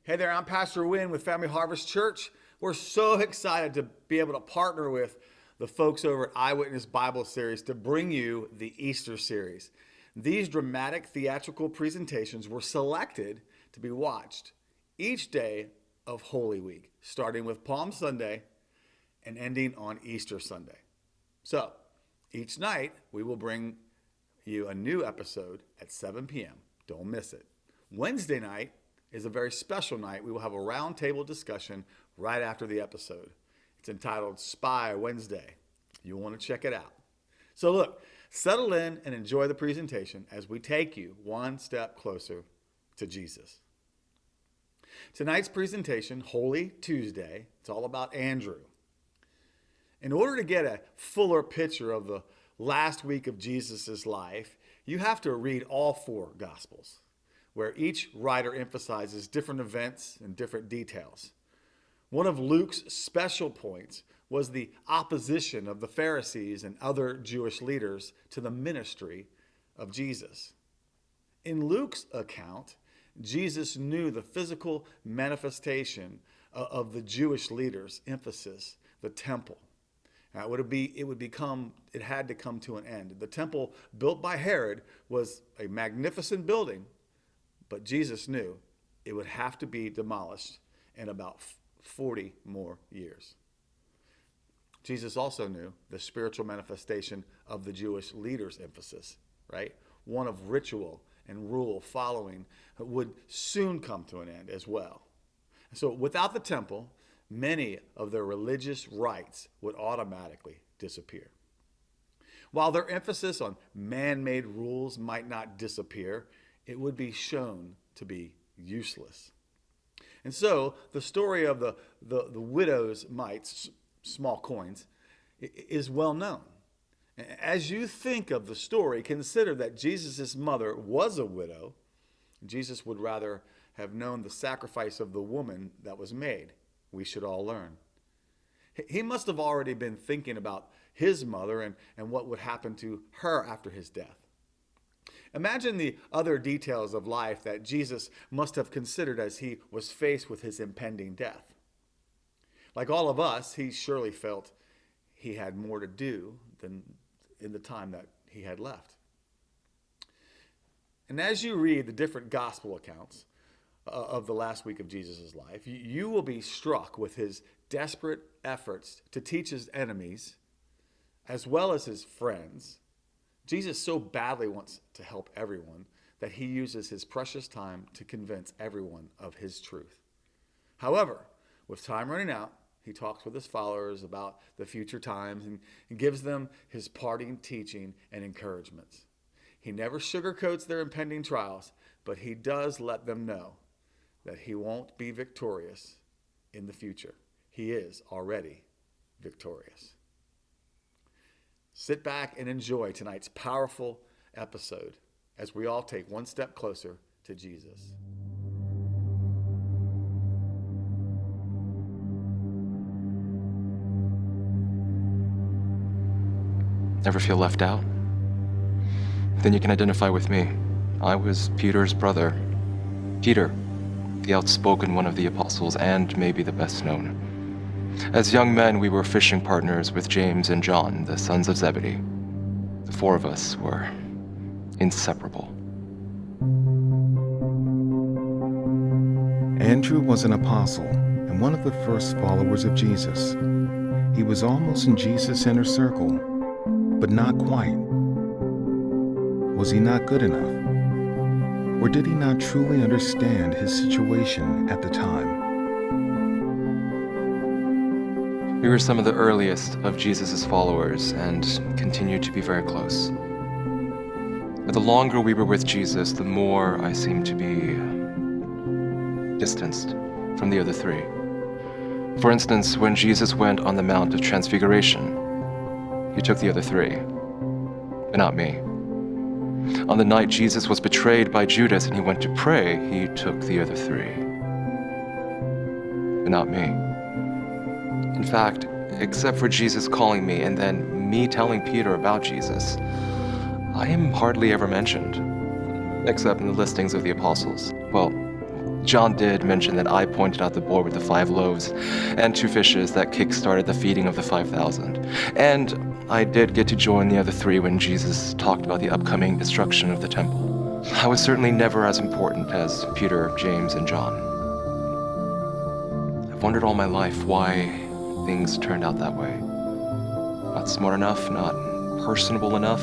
Hey there, I'm Pastor Wynn with Family Harvest Church. We're so excited to be able to partner with the folks over at Eyewitness Bible Series to bring you the Easter series. These dramatic theatrical presentations were selected to be watched each day of Holy Week, starting with Palm Sunday and ending on Easter Sunday. So, each night we will bring you a new episode at 7 p.m. Don't miss it. Wednesday night is a very special night. We will have a roundtable discussion right after the episode. It's entitled Spy Wednesday. You'll want to check it out. So look, settle in and enjoy the presentation as we take you one step closer to Jesus. Tonight's presentation, Holy Tuesday, it's all about Andrew. In order to get a fuller picture of the last week of Jesus' life, you have to read all four Gospels, where each writer emphasizes different events and different details. One of Luke's special points was the opposition of the Pharisees and other Jewish leaders to the ministry of Jesus. In Luke's account, Jesus knew the physical manifestation of the Jewish leaders' emphasis, the temple. It had to come to an end. The temple built by Herod was a magnificent building, but Jesus knew it would have to be demolished in about 40 more years. Jesus also knew the spiritual manifestation of the Jewish leaders' emphasis, right? One of ritual and rule following would soon come to an end as well. So without the temple, many of their religious rites would automatically disappear. While their emphasis on man-made rules might not disappear, it would be shown to be useless. And so the story of the widow's mites, small coins, is well known. As you think of the story, consider that Jesus' mother was a widow. Jesus would rather have known the sacrifice of the woman that was made. We should all learn. He must have already been thinking about his mother and what would happen to her after his death. Imagine the other details of life that Jesus must have considered as he was faced with his impending death. Like all of us, he surely felt he had more to do than in the time that he had left. And as you read the different gospel accounts of the last week of Jesus' life, you will be struck with his desperate efforts to teach his enemies, as well as his friends. Jesus so badly wants to help everyone that he uses his precious time to convince everyone of his truth. However, with time running out, he talks with his followers about the future times and gives them his parting teaching and encouragements. He never sugarcoats their impending trials, but he does let them know that he won't be victorious in the future. He is already victorious. Sit back and enjoy tonight's powerful episode as we all take one step closer to Jesus. Ever feel left out? Then you can identify with me. I was Peter's brother. Peter, the outspoken one of the apostles and maybe the best known. As young men, we were fishing partners with James and John, the sons of Zebedee. The four of us were inseparable. Andrew was an apostle and one of the first followers of Jesus. He was almost in Jesus' inner circle, but not quite. Was he not good enough? Or did he not truly understand his situation at the time? We were some of the earliest of Jesus' followers and continued to be very close. But the longer we were with Jesus, the more I seemed to be distanced from the other three. For instance, when Jesus went on the Mount of Transfiguration, he took the other three, but not me. On the night Jesus was betrayed by Judas and he went to pray, he took the other three, but not me. In fact, except for Jesus calling me and then me telling Peter about Jesus, I am hardly ever mentioned, except in the listings of the apostles. Well, John did mention that I pointed out the boy with the 5 loaves and 2 fishes that kick-started the feeding of the 5,000. And I did get to join the other 3 when Jesus talked about the upcoming destruction of the temple. I was certainly never as important as Peter, James, and John. I've wondered all my life why things turned out that way. Not smart enough, not personable enough.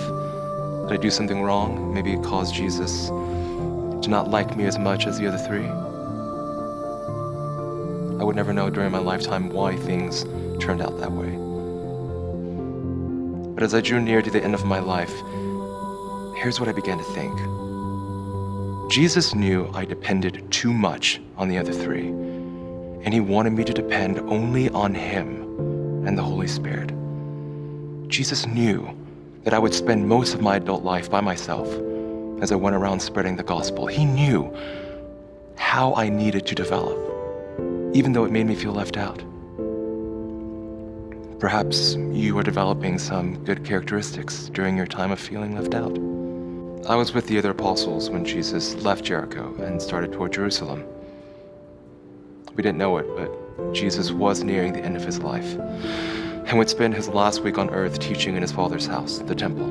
Did I do something wrong? Maybe it caused Jesus to not like me as much as the other 3? I would never know during my lifetime why things turned out that way. But as I drew near to the end of my life, here's what I began to think. Jesus knew I depended too much on the other 3, and he wanted me to depend only on him and the Holy Spirit. Jesus knew that I would spend most of my adult life by myself as I went around spreading the gospel. He knew how I needed to develop, even though it made me feel left out. Perhaps you are developing some good characteristics during your time of feeling left out. I was with the other apostles when Jesus left Jericho and started toward Jerusalem. We didn't know it, but Jesus was nearing the end of his life and would spend his last week on earth teaching in his Father's house, the temple.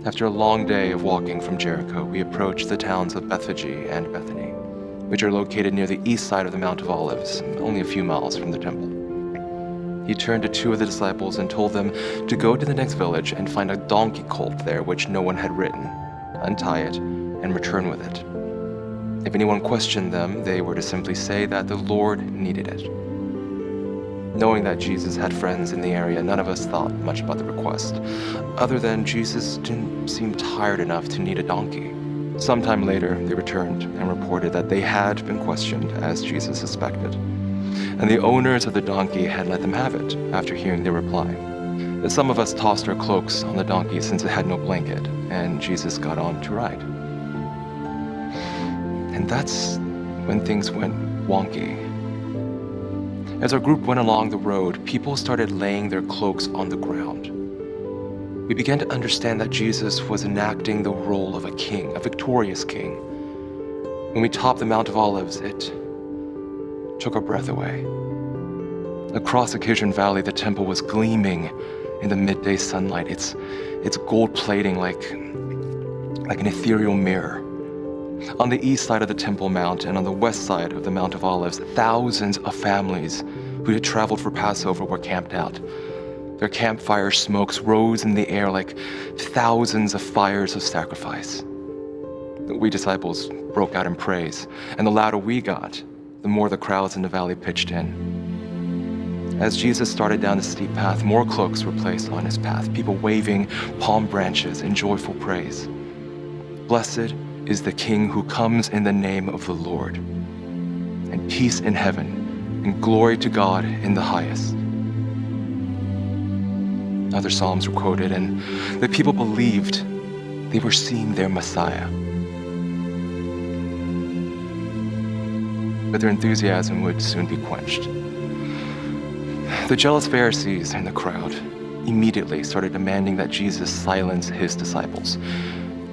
After a long day of walking from Jericho, we approached the towns of Bethphage and Bethany, which are located near the east side of the Mount of Olives, only a few miles from the temple. He turned to 2 of the disciples and told them to go to the next village and find a donkey colt there which no one had ridden, untie it, and return with it. If anyone questioned them, they were to simply say that the Lord needed it. Knowing that Jesus had friends in the area, none of us thought much about the request, other than Jesus didn't seem tired enough to need a donkey. Sometime later, they returned and reported that they had been questioned, as Jesus suspected, and the owners of the donkey had let them have it after hearing their reply. Some of us tossed our cloaks on the donkey since it had no blanket, and Jesus got on to ride. And that's when things went wonky. As our group went along the road, people started laying their cloaks on the ground. We began to understand that Jesus was enacting the role of a king, a victorious king. When we topped the Mount of Olives, it took our breath away. Across the Kidron Valley, the temple was gleaming in the midday sunlight, its gold plating like an ethereal mirror. On the east side of the Temple Mount and on the west side of the Mount of Olives, thousands of families who had traveled for Passover were camped out. Their campfire smokes rose in the air like thousands of fires of sacrifice. We disciples broke out in praise, and the louder we got, the more the crowds in the valley pitched in. As Jesus started down the steep path, more cloaks were placed on his path, people waving palm branches in joyful praise. Blessed is the King who comes in the name of the Lord, and peace in heaven, and glory to God in the highest. Other psalms were quoted, and the people believed they were seeing their Messiah. But their enthusiasm would soon be quenched. The jealous Pharisees in the crowd immediately started demanding that Jesus silence his disciples.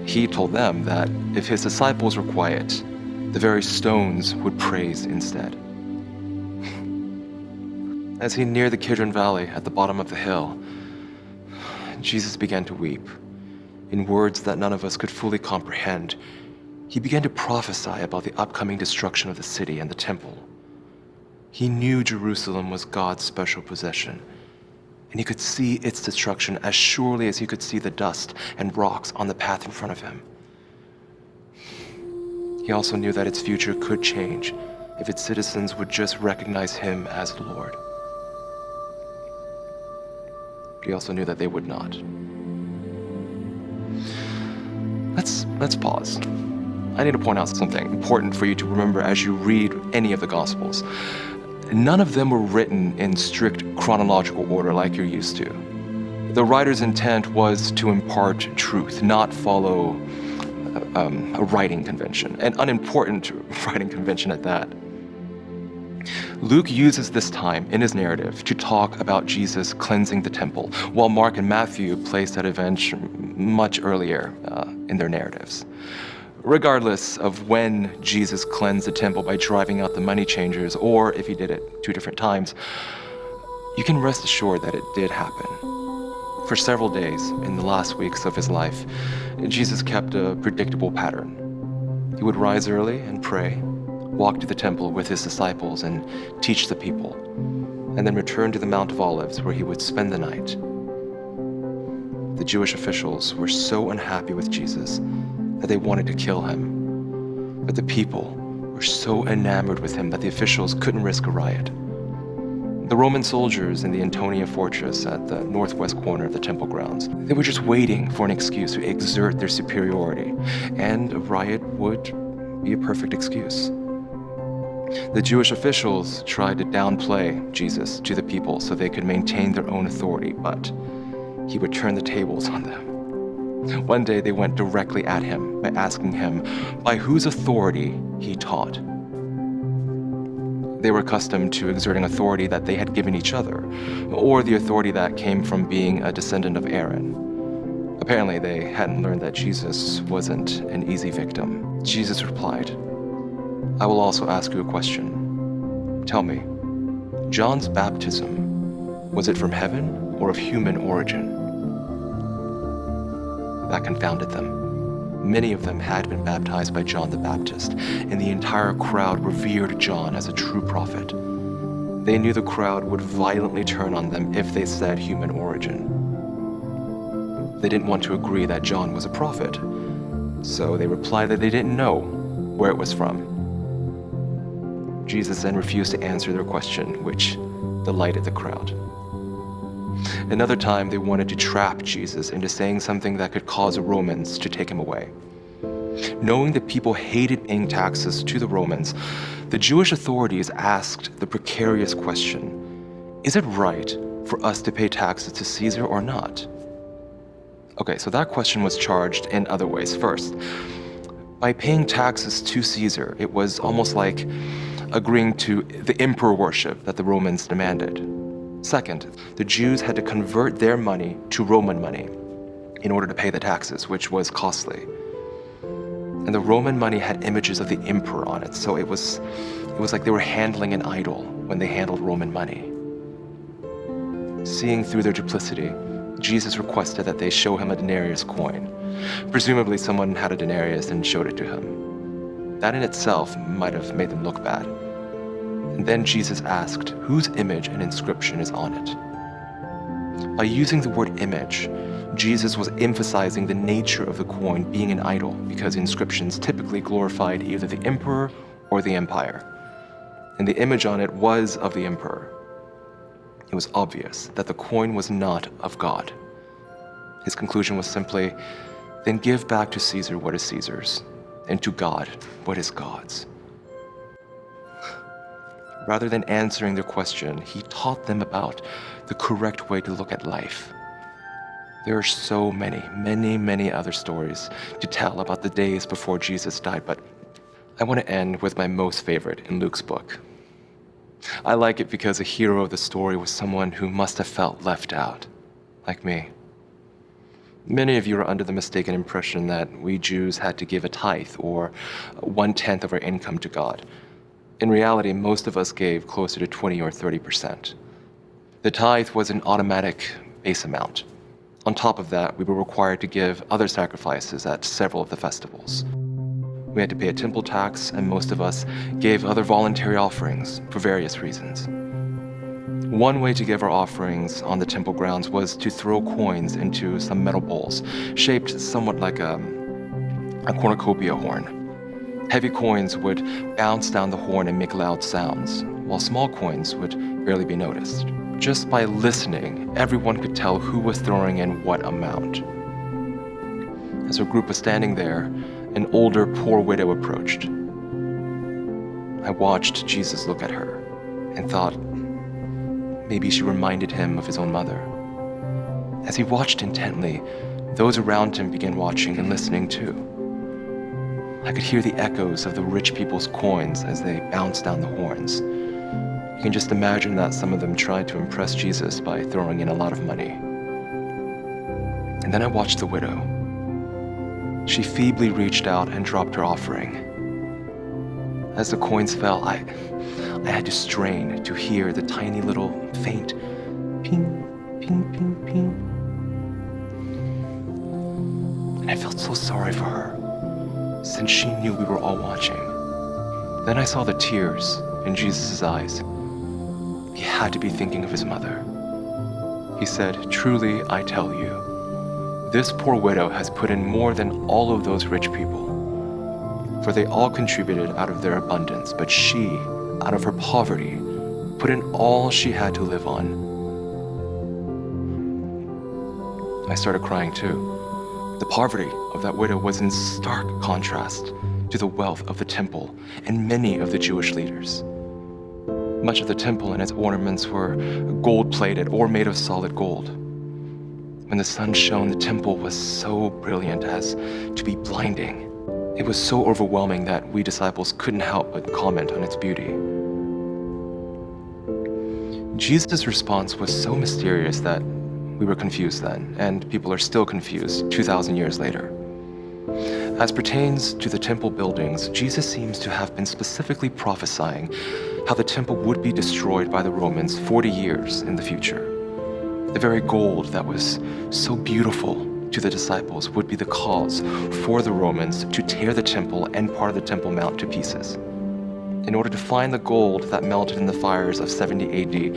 He told them that if his disciples were quiet, the very stones would praise instead. As he neared the Kidron Valley at the bottom of the hill, Jesus began to weep. In words that none of us could fully comprehend, he began to prophesy about the upcoming destruction of the city and the temple. He knew Jerusalem was God's special possession, and he could see its destruction as surely as he could see the dust and rocks on the path in front of him. He also knew that its future could change if its citizens would just recognize him as Lord. He also knew that they would not. Let's pause. I need to point out something important for you to remember as you read any of the Gospels. None of them were written in strict chronological order like you're used to. The writer's intent was to impart truth, not follow a writing convention, an unimportant writing convention at that. Luke uses this time in his narrative to talk about Jesus cleansing the temple, while Mark and Matthew place that event much earlier in their narratives. Regardless of when Jesus cleansed the temple by driving out the money changers, or if he did it 2 different times, you can rest assured that it did happen. For several days in the last weeks of his life, Jesus kept a predictable pattern. He would rise early and pray, walk to the temple with his disciples and teach the people, and then return to the Mount of Olives where he would spend the night. The Jewish officials were so unhappy with Jesus that they wanted to kill him. But the people were so enamored with him that the officials couldn't risk a riot. The Roman soldiers in the Antonia fortress at the northwest corner of the temple grounds, they were just waiting for an excuse to exert their superiority, and a riot would be a perfect excuse. The Jewish officials tried to downplay Jesus to the people so they could maintain their own authority, but he would turn the tables on them. One day they went directly at him by asking him by whose authority he taught. They were accustomed to exerting authority that they had given each other, or the authority that came from being a descendant of Aaron. Apparently they hadn't learned that Jesus wasn't an easy victim. Jesus replied, "I will also ask you a question. Tell me, John's baptism, was it from heaven or of human origin?" That confounded them. Many of them had been baptized by John the Baptist, and the entire crowd revered John as a true prophet. They knew the crowd would violently turn on them if they said human origin. They didn't want to agree that John was a prophet, so they replied that they didn't know where it was from. Jesus then refused to answer their question, which delighted the crowd. Another time, they wanted to trap Jesus into saying something that could cause the Romans to take him away. Knowing that people hated paying taxes to the Romans, the Jewish authorities asked the precarious question, is it right for us to pay taxes to Caesar or not? Okay, so that question was charged in other ways. First, by paying taxes to Caesar, it was almost like agreeing to the emperor worship that the Romans demanded. Second, the Jews had to convert their money to Roman money in order to pay the taxes, which was costly. And the Roman money had images of the emperor on it, so it was like they were handling an idol when they handled Roman money. Seeing through their duplicity, Jesus requested that they show him a denarius coin. Presumably someone had a denarius and showed it to him. That in itself might have made them look bad. And then Jesus asked whose image and inscription is on it. By using the word image, Jesus was emphasizing the nature of the coin being an idol, because inscriptions typically glorified either the emperor or the empire. And the image on it was of the emperor. It was obvious that the coin was not of God. His conclusion was simply, then give back to Caesar what is Caesar's, and to God what is God's. Rather than answering their question, he taught them about the correct way to look at life. There are so many other stories to tell about the days before Jesus died, but I want to end with my most favorite in Luke's book. I like it because the hero of the story was someone who must have felt left out, like me. Many of you are under the mistaken impression that we Jews had to give a tithe or 1/10 of our income to God. In reality, most of us gave closer to 20 or 30%. The tithe was an automatic base amount. On top of that, we were required to give other sacrifices at several of the festivals. We had to pay a temple tax, and most of us gave other voluntary offerings for various reasons. One way to give our offerings on the temple grounds was to throw coins into some metal bowls, shaped somewhat like a cornucopia horn. Heavy coins would bounce down the horn and make loud sounds, while small coins would barely be noticed. Just by listening, everyone could tell who was throwing in what amount. As our group was standing there, an older, poor widow approached. I watched Jesus look at her and thought, maybe she reminded him of his own mother. As he watched intently, those around him began watching and listening too. I could hear the echoes of the rich people's coins as they bounced down the horns. You can just imagine that some of them tried to impress Jesus by throwing in a lot of money. And then I watched the widow. She feebly reached out and dropped her offering. As the coins fell, I had to strain to hear the tiny little faint ping, ping, ping, ping. And I felt so sorry for her, since she knew we were all watching. Then I saw the tears in Jesus' eyes. He had to be thinking of his mother. He said, "Truly, I tell you, this poor widow has put in more than all of those rich people. For they all contributed out of their abundance, but she, out of her poverty, put in all she had to live on." I started crying too. The poverty of that widow was in stark contrast to the wealth of the temple and many of the Jewish leaders. Much of the temple and its ornaments were gold-plated or made of solid gold. When the sun shone, the temple was so brilliant as to be blinding. It was so overwhelming that we disciples couldn't help but comment on its beauty. Jesus' response was so mysterious that we were confused then, and people are still confused 2,000 years later. As pertains to the temple buildings, Jesus seems to have been specifically prophesying how the temple would be destroyed by the Romans 40 years in the future. The very gold that was so beautiful to the disciples would be the cause for the Romans to tear the temple and part of the Temple Mount to pieces. In order to find the gold that melted in the fires of 70 AD,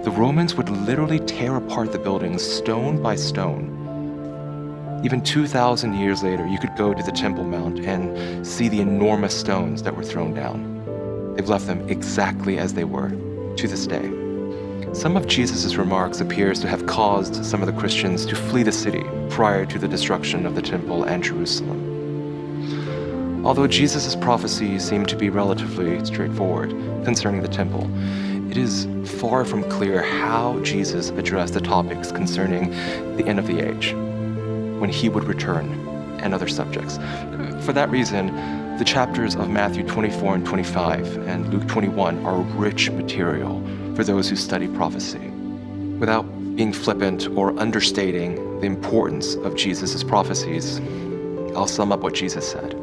the Romans would literally tear apart the buildings stone by stone. Even 2,000 years later, you could go to the Temple Mount and see the enormous stones that were thrown down. They've left them exactly as they were to this day. Some of Jesus' remarks appears to have caused some of the Christians to flee the city prior to the destruction of the temple and Jerusalem. Although Jesus' prophecies seem to be relatively straightforward concerning the temple, it is far from clear how Jesus addressed the topics concerning the end of the age, when he would return, and other subjects. For that reason, the chapters of Matthew 24 and 25 and Luke 21 are rich material for those who study prophecy. Without being flippant or understating the importance of Jesus' prophecies, I'll sum up what Jesus said.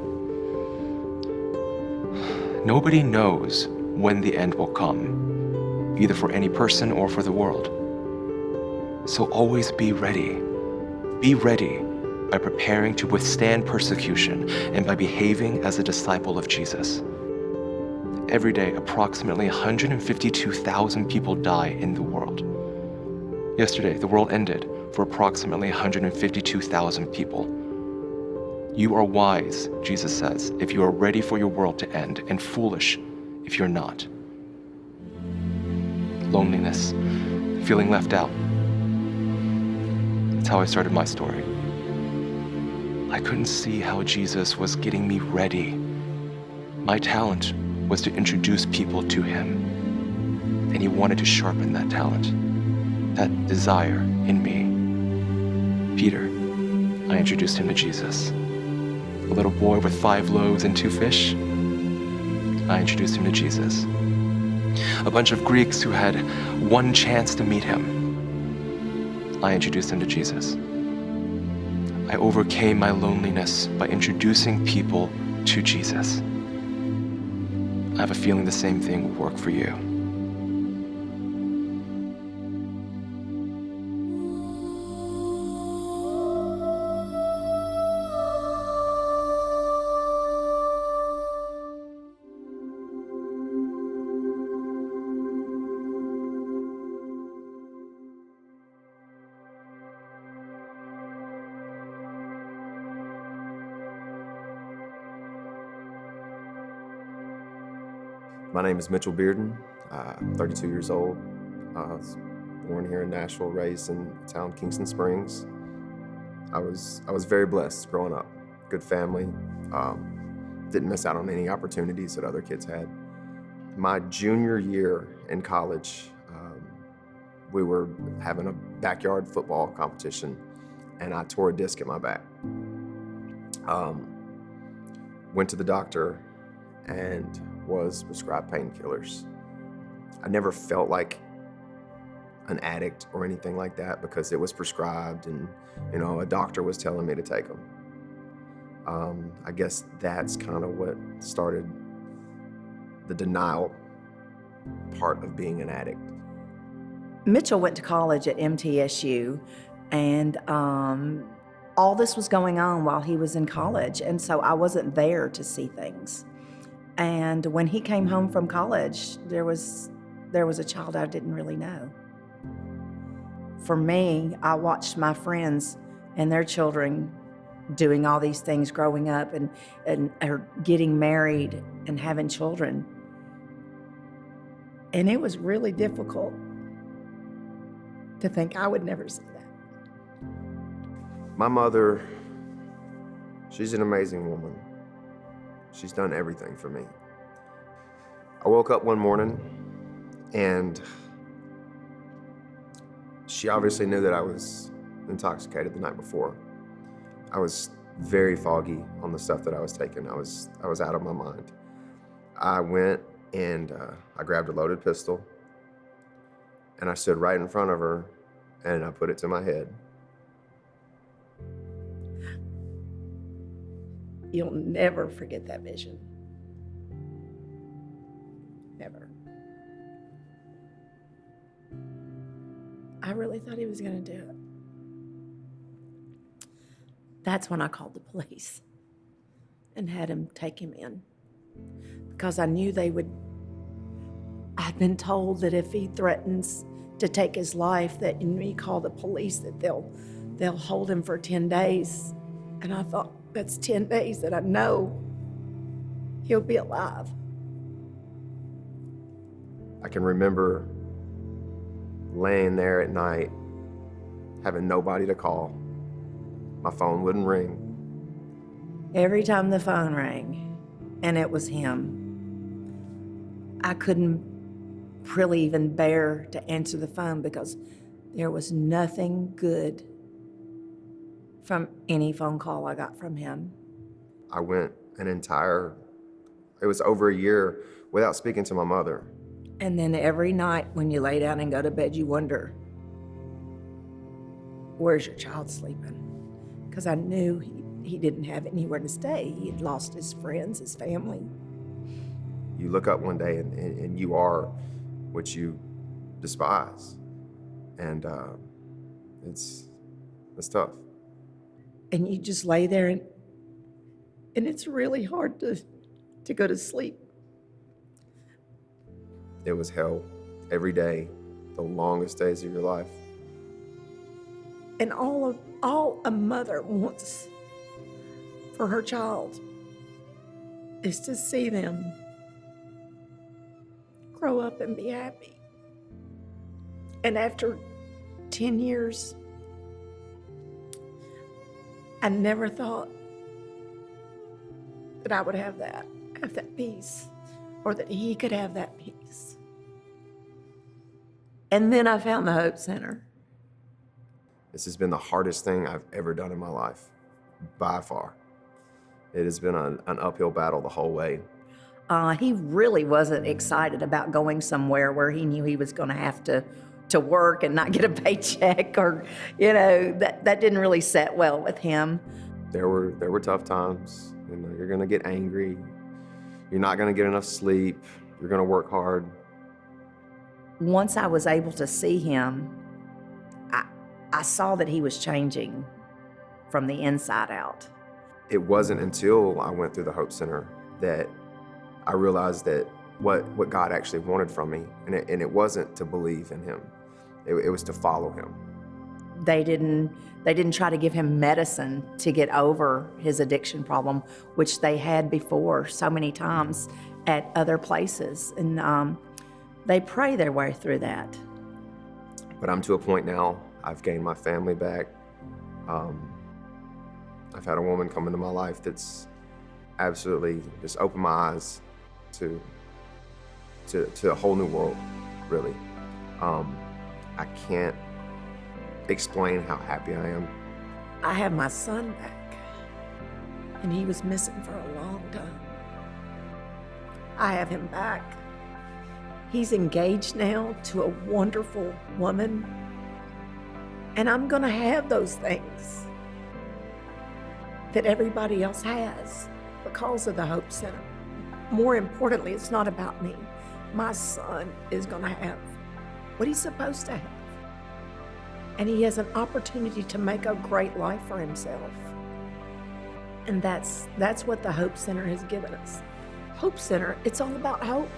Nobody knows when the end will come, either for any person or for the world. So always be ready. Be ready by preparing to withstand persecution and by behaving as a disciple of Jesus. Every day, approximately 152,000 people die in the world. Yesterday, the world ended for approximately 152,000 people. You are wise, Jesus says, if you are ready for your world to end, and foolish if you're not. Loneliness, feeling left out. That's how I started my story. I couldn't see how Jesus was getting me ready. My talent was to introduce people to him, and he wanted to sharpen that talent, that desire in me. Peter, I introduced him to Jesus. A little boy with 5 loaves and 2 fish, I introduced him to Jesus. A bunch of Greeks who had one chance to meet him, I introduced him to Jesus. I overcame my loneliness by introducing people to Jesus. I have a feeling the same thing will work for you. My name is Mitchell Bearden. I'm 32 years old. I was born here in Nashville, raised in the town Kingston Springs. I was very blessed growing up. Good family. Didn't miss out on any opportunities that other kids had. My junior year in college, we were having a backyard football competition, and I tore a disc in my back. Went to the doctor and was prescribed painkillers. I never felt like an addict or anything like that because it was prescribed and, a doctor was telling me to take them. I guess that's kind of what started the denial part of being an addict. Mitchell went to college at MTSU, and all this was going on while he was in college, and so I wasn't there to see things. And when he came home from college, there was a child I didn't really know. For me, I watched my friends and their children doing all these things growing up and or getting married and having children. And it was really difficult to think I would never see that. My mother, she's an amazing woman. She's done everything for me. I woke up one morning and she obviously knew that I was intoxicated the night before. I was very foggy on the stuff that I was taking. I was out of my mind. I went and I grabbed a loaded pistol and I stood right in front of her and I put it to my head. You'll never forget that vision. Never. I really thought he was going to do it. That's when I called the police and had him take him in, because I knew they would. I'd been told that if he threatens to take his life, that when we call the police, that they'll hold him for 10 days. And I thought, that's 10 days that I know he'll be alive. I can remember laying there at night, having nobody to call. My phone wouldn't ring. Every time the phone rang, and it was him, I couldn't really even bear to answer the phone because there was nothing good from any phone call I got from him. I went it was over a year without speaking to my mother. And then every night when you lay down and go to bed, you wonder, where's your child sleeping? Because I knew he didn't have anywhere to stay. He had lost his friends, his family. You look up one day and you are what you despise. And it's tough. And you just lay there and it's really hard to go to sleep. It was hell every day, the longest days of your life. And all a mother wants for her child is to see them grow up and be happy. And after 10 years, I never thought that I would have that peace, or that he could have that peace. And then I found the Hope Center. This has been the hardest thing I've ever done in my life, by far. It has been an uphill battle the whole way. He really wasn't excited about going somewhere where he knew he was going to have to work and not get a paycheck, or, that didn't really set well with him. There were tough times. You're gonna get angry. You're not gonna get enough sleep. You're gonna work hard. Once I was able to see him, I saw that he was changing from the inside out. It wasn't until I went through the Hope Center that I realized that what God actually wanted from me, and it wasn't to believe in him. It was to follow him. They didn't try to give him medicine to get over his addiction problem, which they had before so many times at other places. And they pray their way through that. But I'm to a point now, I've gained my family back. I've had a woman come into my life that's absolutely just opened my eyes to a whole new world, really. I can't explain how happy I am. I have my son back, and he was missing for a long time. I have him back. He's engaged now to a wonderful woman. And I'm going to have those things that everybody else has because of the Hope Center. More importantly, it's not about me. My son is going to have what he's supposed to have. And he has an opportunity to make a great life for himself. And that's what the Hope Center has given us. Hope Center, it's all about hope.